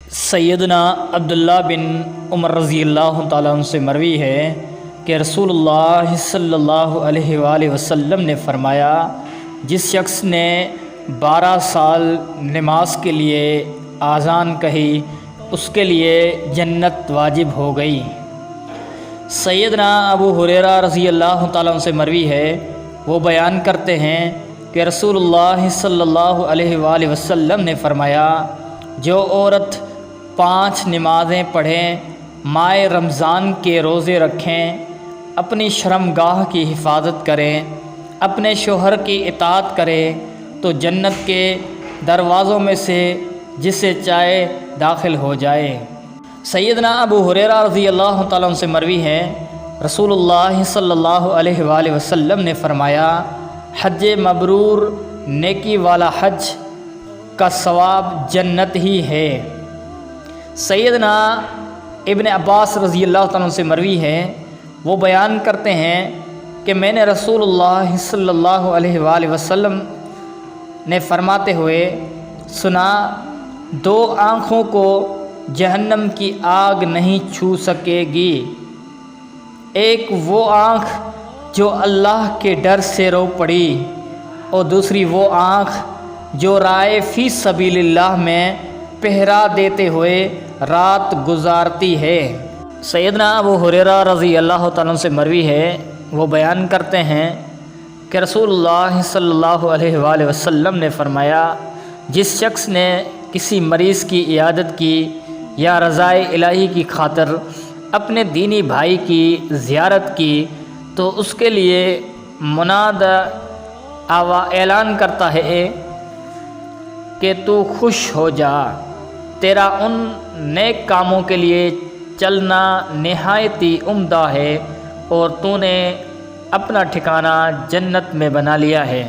سیدنا عبداللہ بن عمر رضی اللہ تعالیٰ عنہ سے مروی ہے کہ رسول اللہ صلی اللہ علیہ وآلہ وسلم نے فرمایا، جس شخص نے 12 سال نماز کے لیے اذان کہی اس کے لیے جنت واجب ہو گئی۔ سیدنا ابو ہریرہ رضی اللہ تعالیٰ عنہ سے مروی ہے، وہ بیان کرتے ہیں کہ رسول اللہ صلی اللہ علیہ وآلہ وسلم نے فرمایا، جو عورت 5 نمازیں پڑھیں، ماہ رمضان کے روزے رکھیں، اپنی شرمگاہ کی حفاظت کریں، اپنے شوہر کی اطاعت کرے تو جنت کے دروازوں میں سے جسے چاہے داخل ہو جائے۔ سیدنا ابو ہریرہ رضی اللہ تعالیٰ عنہ سے مروی ہے، رسول اللہ صلی اللہ علیہ وآلہ وسلم نے فرمایا، حج مبرور نیکی والا حج کا ثواب جنت ہی ہے۔ سیدنا ابن عباس رضی اللہ تعالیٰ عنہ سے مروی ہے، وہ بیان کرتے ہیں کہ میں نے رسول اللہ صلی اللہ علیہ وآلہ وسلم نے فرماتے ہوئے سنا، 2 آنکھوں کو جہنم کی آگ نہیں چھو سکے گی، ایک وہ آنکھ جو اللہ کے ڈر سے رو پڑی اور دوسری وہ آنکھ جو رائے فی سبیل اللہ میں پہرا دیتے ہوئے رات گزارتی ہے۔ سیدنا ابو ہریرہ رضی اللہ تعالیٰ عنہ سے مروی ہے، وہ بیان کرتے ہیں کہ رسول اللہ صلی اللہ علیہ وآلہ وسلم نے فرمایا، جس شخص نے کسی مریض کی عیادت کی یا رضائے الہی کی خاطر اپنے دینی بھائی کی زیارت کی تو اس کے لیے مناد اعلان کرتا ہے کہ تو خوش ہو جا، تیرا ان نیک کاموں کے لیے چلنا نہایت ہی عمدہ ہے اور تو نے اپنا ٹھکانہ جنت میں بنا لیا ہے۔